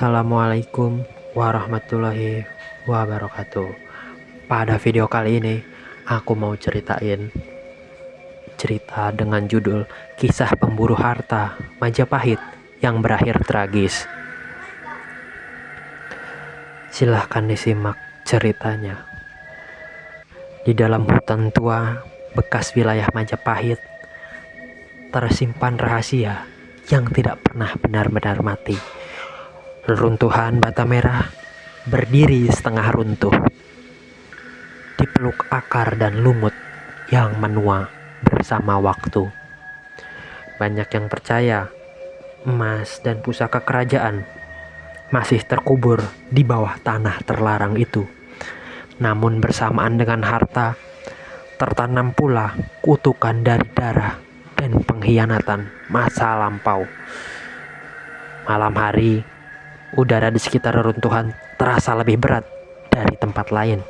Assalamualaikum warahmatullahi wabarakatuh. Pada video kali ini aku mau ceritain cerita dengan judul Kisah Pemburu Harta Majapahit yang berakhir tragis. Silahkan disimak ceritanya. Di dalam hutan tua bekas wilayah Majapahit tersimpan rahasia yang tidak pernah benar-benar mati. Reruntuhan bata merah berdiri setengah runtuh, dipeluk akar dan lumut yang menua bersama waktu. Banyak yang percaya emas dan pusaka kerajaan masih terkubur di bawah tanah terlarang itu. Namun bersamaan dengan harta, tertanam pula kutukan dari darah dan pengkhianatan masa lampau. Malam hari, udara di sekitar reruntuhan terasa lebih berat dari tempat lain.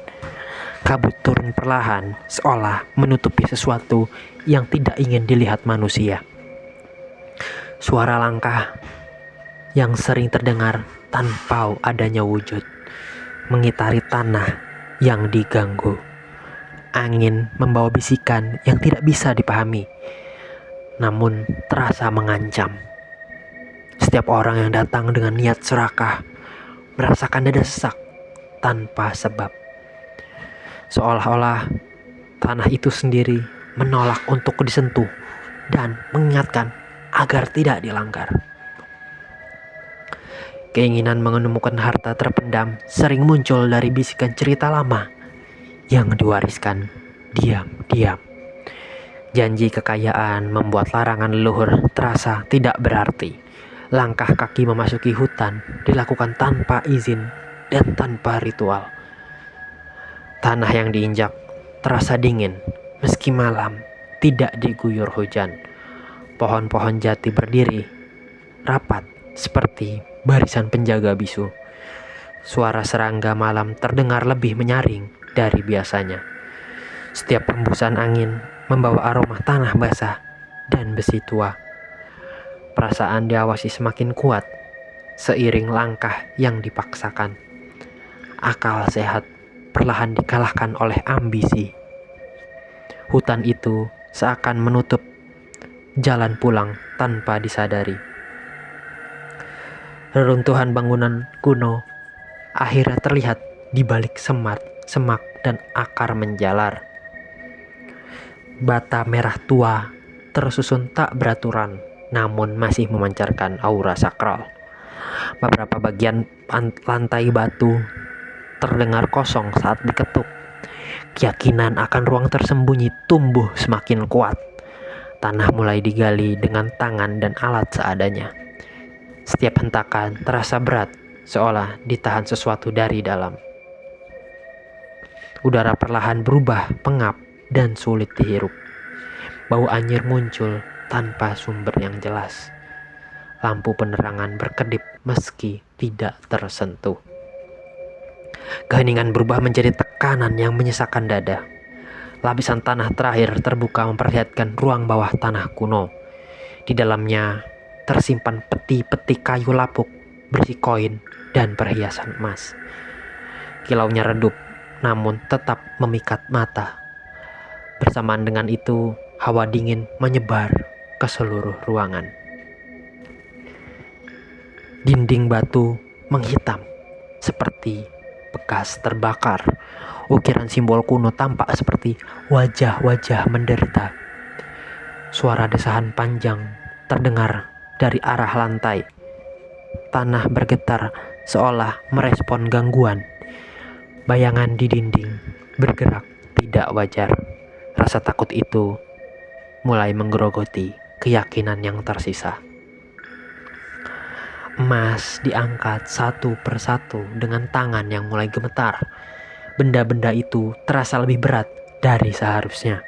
Kabut turun perlahan, seolah menutupi sesuatu yang tidak ingin dilihat manusia. Suara langkah yang sering terdengar tanpa adanya wujud mengitari tanah yang diganggu. Angin membawa bisikan yang tidak bisa dipahami, namun terasa mengancam. Setiap orang yang datang dengan niat serakah merasakan dada sesak tanpa sebab. Seolah-olah tanah itu sendiri menolak untuk disentuh dan mengingatkan agar tidak dilanggar. Keinginan menemukan harta terpendam sering muncul dari bisikan cerita lama yang diwariskan diam-diam. Janji kekayaan membuat larangan leluhur terasa tidak berarti. Langkah kaki memasuki hutan dilakukan tanpa izin dan tanpa ritual. Tanah yang diinjak terasa dingin meski malam tidak diguyur hujan. Pohon-pohon jati berdiri rapat seperti barisan penjaga bisu. Suara serangga malam terdengar lebih menyaring dari biasanya. Setiap hembusan angin membawa aroma tanah basah dan besi tua. Perasaan diawasi semakin kuat seiring langkah yang dipaksakan. Akal sehat perlahan dikalahkan oleh ambisi. Hutan itu seakan menutup jalan pulang tanpa disadari. Reruntuhan bangunan kuno akhirnya terlihat di balik semak dan akar menjalar. Bata merah tua tersusun tak beraturan, namun masih memancarkan aura sakral. Beberapa bagian lantai batu terdengar kosong saat diketuk. Keyakinan akan ruang tersembunyi tumbuh semakin kuat. Tanah mulai digali dengan tangan dan alat seadanya. Setiap hentakan terasa berat, seolah ditahan sesuatu dari dalam. Udara perlahan berubah pengap dan sulit dihirup. Bau anyir muncul tanpa sumber yang jelas. Lampu penerangan berkedip meski tidak tersentuh. Keheningan berubah menjadi tekanan yang menyesakkan dada. Lapisan tanah terakhir terbuka memperlihatkan ruang bawah tanah kuno. Di dalamnya tersimpan peti-peti kayu lapuk berisi koin dan perhiasan emas. Kilaunya redup namun tetap memikat mata. Bersamaan dengan itu, hawa dingin menyebar ke seluruh ruangan. Dinding batu menghitam seperti bekas terbakar. Ukiran simbol kuno tampak seperti wajah-wajah menderita. Suara desahan panjang terdengar dari arah lantai. Tanah bergetar seolah merespon gangguan. Bayangan di dinding bergerak tidak wajar. Rasa takut itu mulai menggerogoti keyakinan yang tersisa. Emas diangkat satu persatu dengan tangan yang mulai gemetar. Benda-benda itu terasa lebih berat dari seharusnya.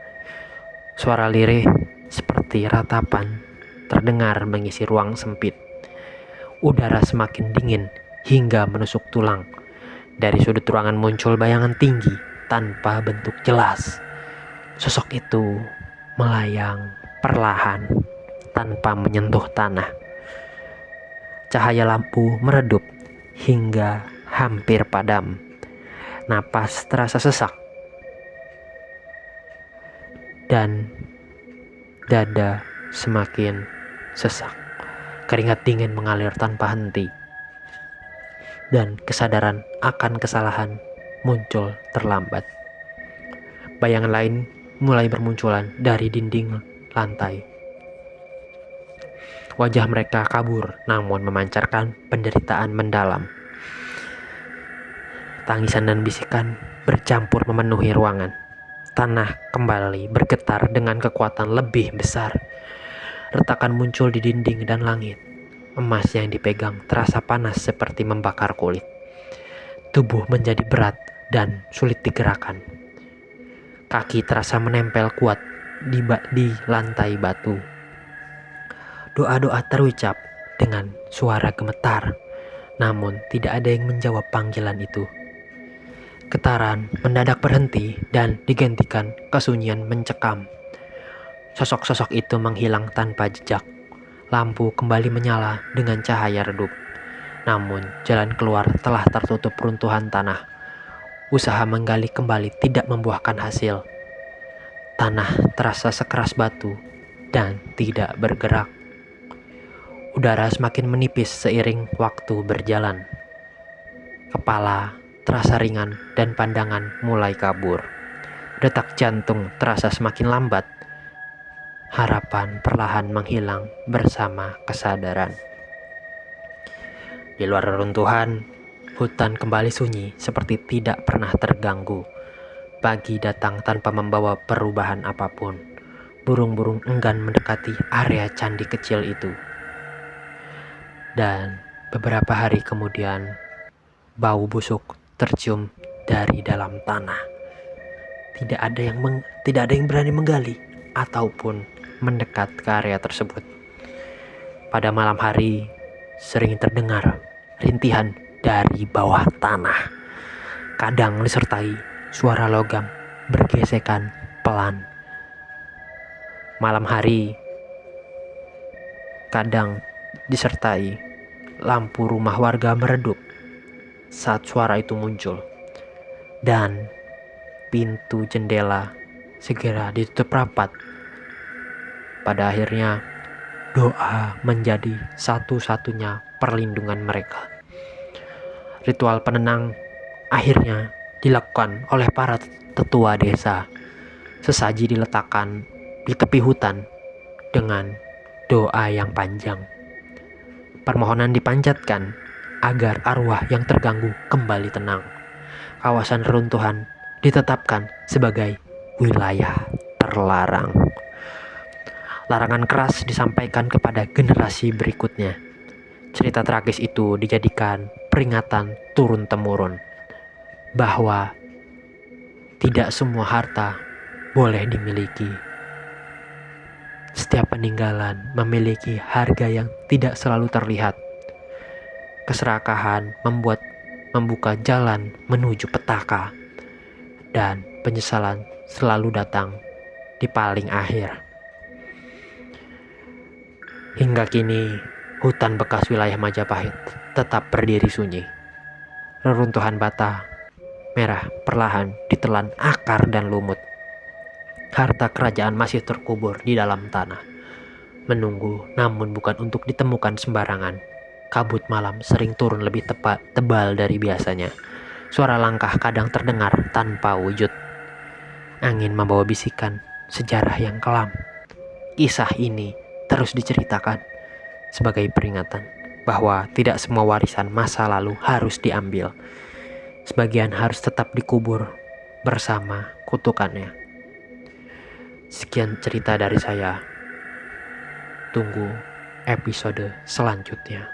Suara lirih seperti ratapan terdengar mengisi ruang sempit. Udara semakin dingin hingga menusuk tulang. Dari sudut ruangan muncul bayangan tinggi tanpa bentuk jelas. Sosok itu melayang perlahan tanpa menyentuh tanah. Cahaya lampu meredup hingga hampir padam. Napas terasa sesak dan dada semakin sesak. Keringat dingin mengalir tanpa henti, dan kesadaran akan kesalahan muncul terlambat. Bayangan lain mulai bermunculan dari dinding lantai. Wajah mereka kabur namun memancarkan penderitaan mendalam. Tangisan dan bisikan bercampur memenuhi ruangan. Tanah kembali bergetar dengan kekuatan lebih besar. Retakan muncul di dinding dan langit. Emas yang dipegang terasa panas seperti membakar kulit. Tubuh menjadi berat dan sulit digerakkan. Kaki terasa menempel kuat di lantai batu. Doa-doa terucap dengan suara gemetar, namun tidak ada yang menjawab panggilan itu. Getaran mendadak berhenti dan digantikan kesunyian mencekam. Sosok-sosok itu menghilang tanpa jejak. Lampu kembali menyala dengan cahaya redup. Namun jalan keluar telah tertutup runtuhan tanah. Usaha menggali kembali tidak membuahkan hasil. Tanah terasa sekeras batu dan tidak bergerak. Udara semakin menipis seiring waktu berjalan. Kepala terasa ringan dan pandangan mulai kabur. Detak jantung terasa semakin lambat. Harapan perlahan menghilang bersama kesadaran. Di luar reruntuhan, hutan kembali sunyi seperti tidak pernah terganggu. Pagi datang tanpa membawa perubahan apapun. Burung-burung enggan mendekati area candi kecil itu. Dan beberapa hari kemudian, bau busuk tercium dari dalam tanah. Tidak ada yang berani menggali ataupun mendekat ke area tersebut. Pada malam hari, sering terdengar rintihan dari bawah tanah. Kadang disertai suara logam bergesekan pelan. Malam hari kadang disertai lampu rumah warga meredup saat suara itu muncul. Dan pintu jendela segera ditutup rapat. Pada akhirnya, doa menjadi satu-satunya perlindungan mereka. Ritual penenang akhirnya dilakukan oleh para tetua desa. Sesaji diletakkan di tepi hutan dengan doa yang panjang. Permohonan dipanjatkan agar arwah yang terganggu kembali tenang. Kawasan reruntuhan ditetapkan sebagai wilayah terlarang. Larangan keras disampaikan kepada generasi berikutnya. Cerita tragis itu dijadikan peringatan turun-temurun bahwa tidak semua harta boleh dimiliki. Setiap peninggalan memiliki harga yang tidak selalu terlihat. Keserakahan membuka jalan menuju petaka, dan penyesalan selalu datang di paling akhir. Hingga kini, hutan bekas wilayah Majapahit tetap berdiri sunyi. Reruntuhan bata merah perlahan ditelan akar dan lumut. Harta kerajaan masih terkubur di dalam tanah, menunggu namun bukan untuk ditemukan sembarangan. Kabut malam sering turun lebih tebal dari biasanya. Suara langkah kadang terdengar tanpa wujud. Angin membawa bisikan sejarah yang kelam. Kisah ini terus diceritakan sebagai peringatan bahwa tidak semua warisan masa lalu harus diambil. Sebagian harus tetap dikubur bersama kutukannya. Sekian cerita dari saya. Tunggu episode selanjutnya.